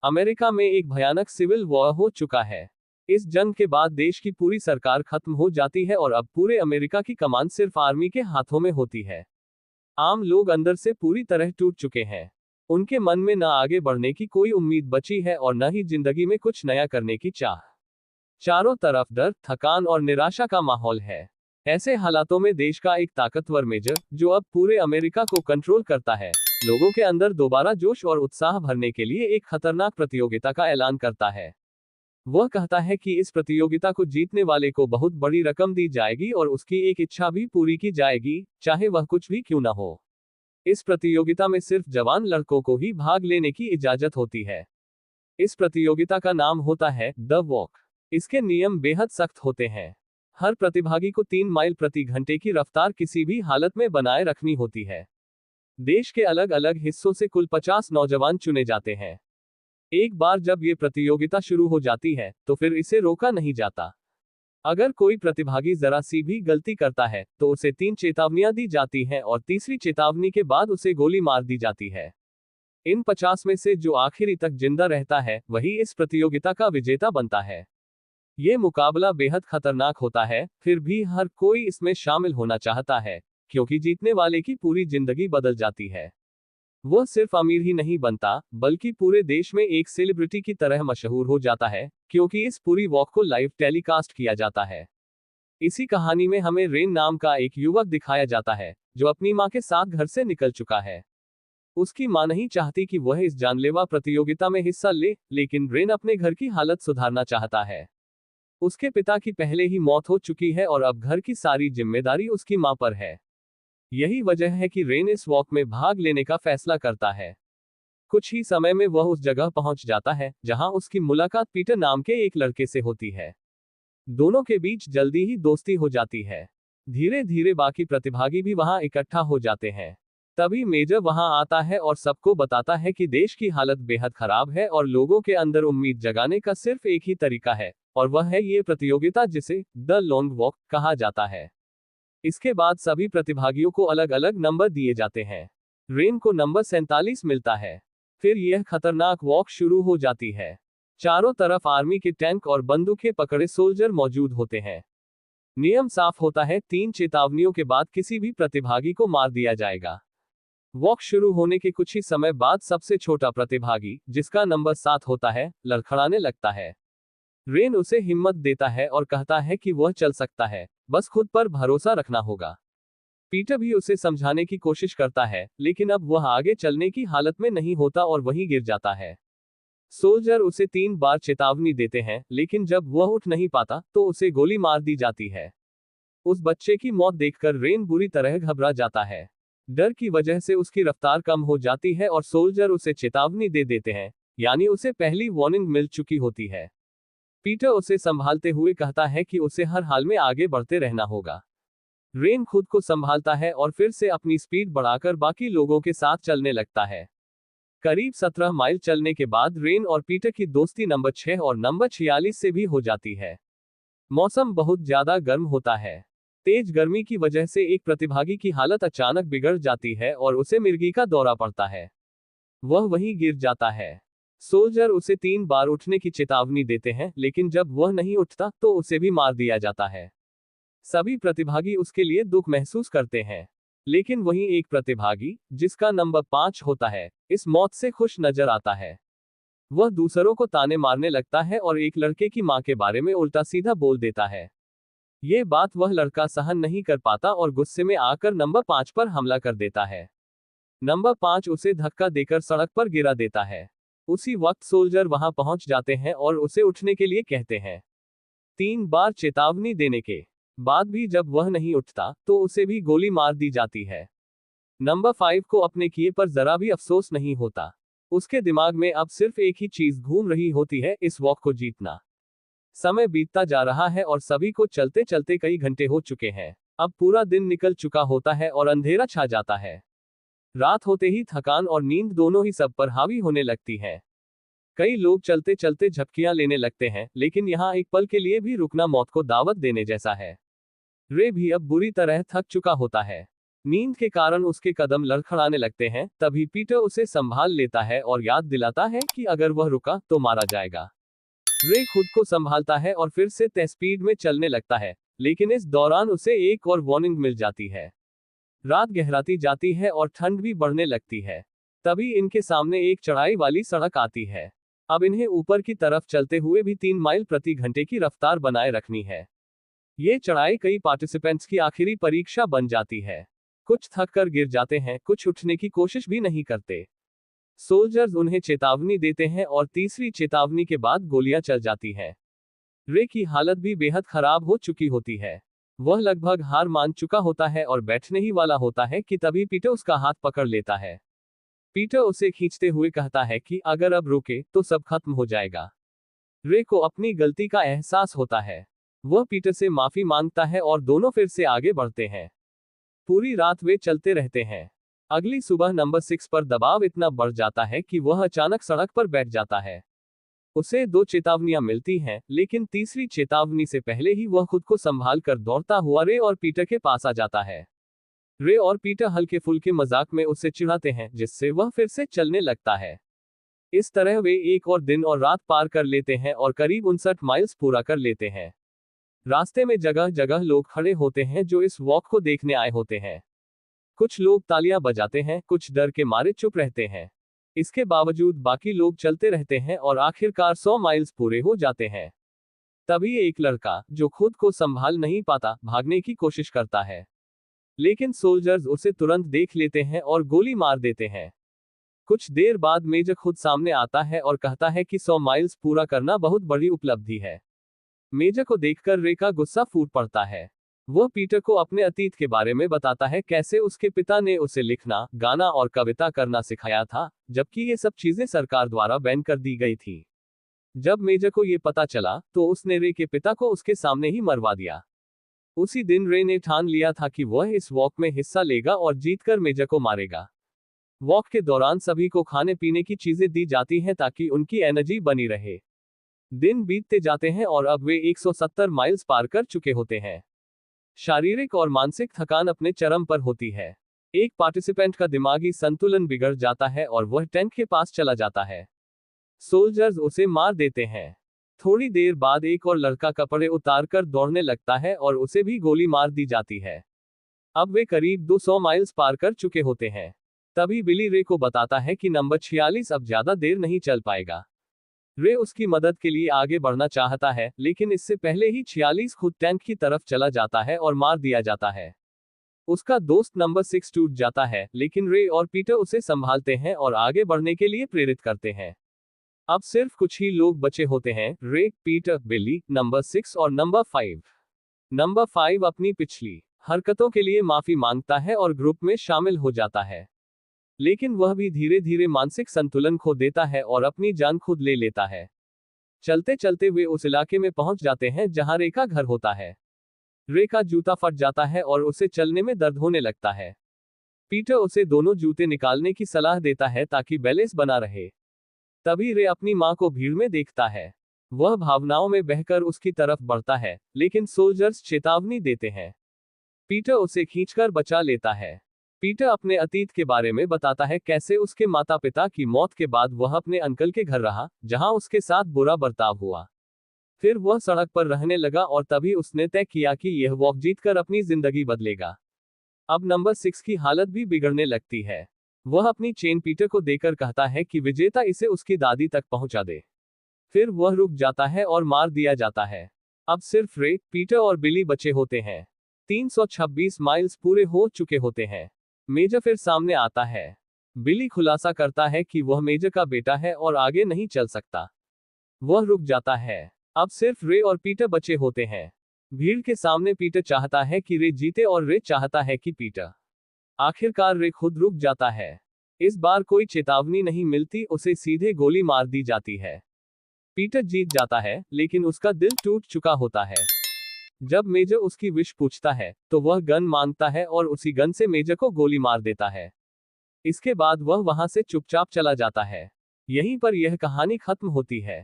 America में एक भयानक सिविल वॉर हो चुका है। इस जंग के बाद देश की पूरी सरकार खत्म हो जाती है और अब पूरे अमेरिका की कमान सिर्फ आर्मी के हाथों में होती है। आम लोग अंदर से पूरी तरह टूट चुके हैं। उनके मन में न आगे बढ़ने की कोई उम्मीद बची है और न ही जिंदगी में कुछ नया करने की चाह। चारों तरफ डर, थकान और निराशा का माहौल है। ऐसे हालातों में देश का एक ताकतवर मेजर, जो अब पूरे अमेरिका को कंट्रोल करता है, लोगों के अंदर दोबारा जोश और उत्साह भरने के लिए एक खतरनाक प्रतियोगिता का ऐलान करता है। वह कहता है कि इस प्रतियोगिता को जीतने वाले को बहुत बड़ी रकम दी जाएगी और उसकी एक इच्छा भी पूरी की जाएगी, चाहे वह कुछ भी क्यों ना हो। इस प्रतियोगिता में सिर्फ जवान लड़कों को ही भाग लेने की इजाजत होती है। इस प्रतियोगिता का नाम होता है द वॉक। इसके नियम बेहद सख्त होते हैं। हर प्रतिभागी को 3 माइल प्रति घंटे की रफ्तार किसी भी हालत में बनाए रखनी होती है। देश के अलग अलग हिस्सों से कुल 50 नौजवान चुने जाते हैं। एक बार जब ये प्रतियोगिता शुरू हो जाती है, तो फिर इसे रोका नहीं जाता। अगर कोई प्रतिभागी जरा सी भी गलती करता है, तो उसे 3 चेतावनियां दी जाती हैं और तीसरी चेतावनी के बाद उसे गोली मार दी जाती है। इन 50 में से जो आखिरी तक जिंदा रहता है, वही इस प्रतियोगिता का विजेता बनता है। ये मुकाबला बेहद खतरनाक होता है, फिर भी हर कोई इसमें शामिल होना चाहता है, क्योंकि जीतने वाले की पूरी जिंदगी बदल जाती है। वह सिर्फ अमीर ही नहीं बनता, बल्कि पूरे देश में एक सेलिब्रिटी की तरह मशहूर हो जाता है, क्योंकि इस पूरी वॉक को लाइव टेलीकास्ट किया जाता है। इसी कहानी में हमें रेन नाम का एक युवक दिखाया जाता है, जो अपनी मां के साथ घर से निकल चुका है। उसकी मां नहीं चाहती कि वह इस जानलेवा प्रतियोगिता में हिस्सा ले, लेकिन रेन अपने घर की हालत सुधारना चाहता है। उसके पिता की पहले ही मौत हो चुकी है और अब घर की सारी जिम्मेदारी उसकी मां पर है। यही वजह है कि रेन इस वॉक में भाग लेने का फैसला करता है। कुछ ही समय में वह उस जगह पहुंच जाता है, जहां उसकी मुलाकात पीटर नाम के एक लड़के से होती है। दोनों के बीच जल्दी ही दोस्ती हो जाती है। धीरे धीरे बाकी प्रतिभागी भी वहां इकट्ठा हो जाते हैं। तभी मेजर वहां आता है और सबको बताता है कि देश की हालत बेहद खराब है और लोगों के अंदर उम्मीद जगाने का सिर्फ एक ही तरीका है, और वह है ये प्रतियोगिता, जिसे द लॉन्ग वॉक कहा जाता है। इसके बाद सभी प्रतिभागियों को अलग अलग नंबर दिए जाते हैं। रेन को नंबर 47 मिलता है। फिर यह खतरनाक वॉक शुरू हो जाती है। चारों तरफ आर्मी के टैंक और बंदूकें पकड़े सोल्जर मौजूद होते हैं। नियम साफ होता है, 3 चेतावनियों के बाद किसी भी प्रतिभागी को मार दिया जाएगा। वॉक शुरू होने के कुछ ही समय बाद सबसे छोटा प्रतिभागी, जिसका नंबर 7 होता है, लड़खड़ाने लगता है। रेन उसे हिम्मत देता है और कहता है कि वह चल सकता है, बस खुद पर भरोसा रखना होगा। पीटर भी उसे समझाने की कोशिश करता है, लेकिन अब वह आगे चलने की हालत में नहीं होता और वहीं गिर जाता है। सोल्जर उसे 3 बार चेतावनी देते हैं, लेकिन जब वह उठ नहीं पाता, तो उसे गोली मार दी जाती है। उस बच्चे की मौत देखकर रेन बुरी तरह घबरा जाता है। डर की वजह से उसकी रफ्तार कम हो जाती है और सोल्जर उसे चेतावनी दे देते हैं, यानी उसे पहली वार्निंग मिल चुकी होती है। पीटर उसे संभालते हुए कहता है कि उसे हर हाल में आगे बढ़ते रहना होगा। रेन खुद को संभालता है और फिर से अपनी स्पीड बढ़ाकर बाकी लोगों के साथ चलने लगता है। करीब 17 माइल चलने के बाद रेन और पीटर की दोस्ती नंबर 6 और नंबर 46 से भी हो जाती है। मौसम बहुत ज्यादा गर्म होता है। तेज गर्मी की वजह से एक प्रतिभागी की हालत अचानक बिगड़ जाती है और उसे मिर्गी का दौरा पड़ता है। वह वहीं गिर जाता है। सोल्जर उसे 3 बार उठने की चेतावनी देते हैं, लेकिन जब वह नहीं उठता, तो उसे भी मार दिया जाता है। सभी प्रतिभागी उसके लिए दुख महसूस करते हैं, लेकिन वहीं एक प्रतिभागी, जिसका नंबर 5 होता है, इस मौत से खुश नजर आता है। वह दूसरों को ताने मारने लगता है और एक लड़के की मां के बारे में उल्टा सीधा बोल देता है। ये बात वह लड़का सहन नहीं कर पाता और गुस्से में आकर नंबर 5 पर हमला कर देता है। नंबर 5 उसे धक्का देकर सड़क पर गिरा देता है। उसी वक्त सोल्जर वहां पहुंच जाते हैं और उसे उठने के लिए कहते हैं। 3 बार चेतावनी देने के बाद भी जब वह नहीं उठता, तो उसे भी गोली मार दी जाती है। नंबर 5 को अपने किए पर जरा भी अफसोस नहीं होता। उसके दिमाग में अब सिर्फ एक ही चीज घूम रही होती है, इस वॉक को जीतना। समय बीतता जा रहा है और सभी को चलते चलते कई घंटे हो चुके हैं। अब पूरा दिन निकल चुका होता है और अंधेरा छा जाता है। रात होते ही थकान और नींद दोनों ही सब पर हावी होने लगती है। कई लोग चलते चलते झपकियां लेने लगते हैं, लेकिन यहाँ एक पल के लिए भी रुकना मौत को दावत देने जैसा है। रे भी अब बुरी तरह थक चुका होता है। नींद के कारण उसके कदम लड़खड़ाने लगते हैं, तभी पीटर उसे संभाल लेता है और याद दिलाता है कि अगर वह रुका तो मारा जाएगा। रे खुद को संभालता है और फिर से तेज स्पीड में चलने लगता है, लेकिन इस दौरान उसे एक और वार्निंग मिल जाती है। रात गहराती जाती है और ठंड भी बढ़ने लगती है। तभी इनके सामने एक चढ़ाई वाली सड़क आती है। अब इन्हें ऊपर की तरफ चलते हुए भी 3 माइल प्रति घंटे की रफ्तार बनाए रखनी है। ये चढ़ाई कई पार्टिसिपेंट्स की आखिरी परीक्षा बन जाती है। कुछ थक कर गिर जाते हैं, कुछ उठने की कोशिश भी नहीं करते। सोल्जर्स उन्हें चेतावनी देते हैं और तीसरी चेतावनी के बाद गोलियां चल जाती हैं। रे की हालत भी बेहद खराब हो चुकी होती है। वह लगभग हार मान चुका होता है और बैठने ही वाला होता है कि तभी पीटर उसका हाथ पकड़ लेता है। पीटर उसे खींचते हुए कहता है कि अगर अब रुके तो सब खत्म हो जाएगा। रे को अपनी गलती का एहसास होता है। वह पीटर से माफी मांगता है और दोनों फिर से आगे बढ़ते हैं। पूरी रात वे चलते रहते हैं। अगली सुबह नंबर 6 पर दबाव इतना बढ़ जाता है कि वह अचानक सड़क पर बैठ जाता है। उसे 2 चेतावनियां मिलती हैं, लेकिन तीसरी चेतावनी से पहले ही वह खुद को संभाल कर दौड़ता हुआ रे और पीटर के पास आ जाता है। रे और पीटर हल्के फुल्के मजाक में उससे चिढ़ाते हैं, जिससे वह फिर से चलने लगता है। इस तरह वे एक और दिन और रात पार कर लेते हैं और करीब 59 माइल्स पूरा कर लेते हैं। रास्ते में जगह जगह लोग खड़े होते हैं जो इस वॉक को देखने आए होते हैं। कुछ लोग तालियां बजाते हैं, कुछ डर के मारे चुप रहते हैं। इसके बावजूद बाकी लोग चलते रहते हैं और आखिरकार 100 माइल्स पूरे हो जाते हैं। तभी एक लड़का, जो खुद को संभाल नहीं पाता, भागने की कोशिश करता है। लेकिन सोल्जर्स उसे तुरंत देख लेते हैं और गोली मार देते हैं। कुछ देर बाद मेजर खुद सामने आता है और कहता है कि 100 माइल्स पूरा करना बहुत बड़ी उपलब्धि है। मेजर को देखकर रे का गुस्सा फूट पड़ता है। वह पीटर को अपने अतीत के बारे में बताता है, कैसे उसके पिता ने उसे लिखना, गाना और कविता करना सिखाया था, जबकि ये सब चीजें सरकार द्वारा बैन कर दी गई थी। जब मेजर को ये पता चला तो उसने रे के पिता को उसके सामने ही मरवा दिया। उसी दिन रे ने ठान लिया था कि वह इस वॉक में हिस्सा लेगा और जीतकर मेजर को मारेगा। वॉक के दौरान सभी को खाने पीने की चीजें दी जाती हैं ताकि उनकी एनर्जी बनी रहे। दिन बीतते जाते हैं और अब वे 170 माइल्स पार कर चुके होते हैं। शारीरिक और मानसिक थकान अपने चरम पर होती है। एक पार्टिसिपेंट का दिमागी संतुलन बिगड़ जाता है और वह टैंक के पास चला जाता है। सोल्जर्स उसे मार देते हैं। थोड़ी देर बाद एक और लड़का कपड़े उतारकर दौड़ने लगता है और उसे भी गोली मार दी जाती है। अब वे करीब 200 माइल्स पार कर चुके होते हैं। तभी बिली रे को बताता है कि नंबर 46 अब ज्यादा देर नहीं चल पाएगा। रे उसकी मदद के लिए आगे बढ़ना चाहता है, लेकिन इससे पहले ही 46 खुद टैंक की तरफ चला जाता है और मार दिया जाता है। उसका दोस्त नंबर 6 टूट जाता है, लेकिन रे और पीटर उसे संभालते हैं और आगे बढ़ने के लिए प्रेरित करते हैं। अब सिर्फ कुछ ही लोग बचे होते हैं, रे, पीटर, बिली, नंबर 6 और नंबर 5। नंबर 5 अपनी पिछली हरकतों के लिए माफी मांगता है और ग्रुप में शामिल हो जाता है। लेकिन वह भी धीरे धीरे मानसिक संतुलन खो देता है और अपनी जान खुद ले लेता है। चलते चलते वे उस इलाके में पहुंच जाते हैं जहां रे का घर होता है। रे का जूता फट जाता है और उसे चलने में दर्द होने लगता है। पीटर उसे दोनों जूते निकालने की सलाह देता है ताकि बैलेंस बना रहे। तभी रे अपनी मां को भीड़ में देखता है। वह भावनाओं में बहकर उसकी तरफ बढ़ता है, लेकिन सोल्जर्स चेतावनी देते हैं। पीटर उसे खींचकर बचा लेता है। पीटर अपने अतीत के बारे में बताता है, कैसे उसके माता पिता की मौत के बाद वह अपने अंकल के घर रहा, जहां उसके साथ बुरा बर्ताव हुआ। फिर वह सड़क पर रहने लगा और तभी उसने तय किया कि यह वॉक जीतकर अपनी जिंदगी बदलेगा। अब नंबर 6 की हालत भी बिगड़ने लगती है। वह अपनी चेन पीटर को देकर कहता है कि विजेता इसे उसकी दादी तक पहुंचा दे। फिर वह रुक जाता है और मार दिया जाता है। अब सिर्फ रे, पीटर और बिली बचे होते हैं। 326 माइल्स पूरे हो चुके होते हैं। मेजर फिर सामने आता है। बिली खुलासा करता है कि वह मेजर का बेटा है और आगे नहीं चल सकता। वह रुक जाता है। अब सिर्फ रे और पीटर बचे होते हैं। भीड़ के सामने पीटर चाहता है कि रे जीते और रे चाहता है कि पीटर। आखिरकार रे खुद रुक जाता है। इस बार कोई चेतावनी नहीं मिलती, उसे सीधे गोली मार दी जाती है। पीटर जीत जाता है, लेकिन उसका दिल टूट चुका होता है। जब मेजर उसकी विश पूछता है तो वह गन मांगता है और उसी गन से मेजर को गोली मार देता है। इसके बाद वह वहां से चुपचाप चला जाता है। यहीं पर यह कहानी खत्म होती है।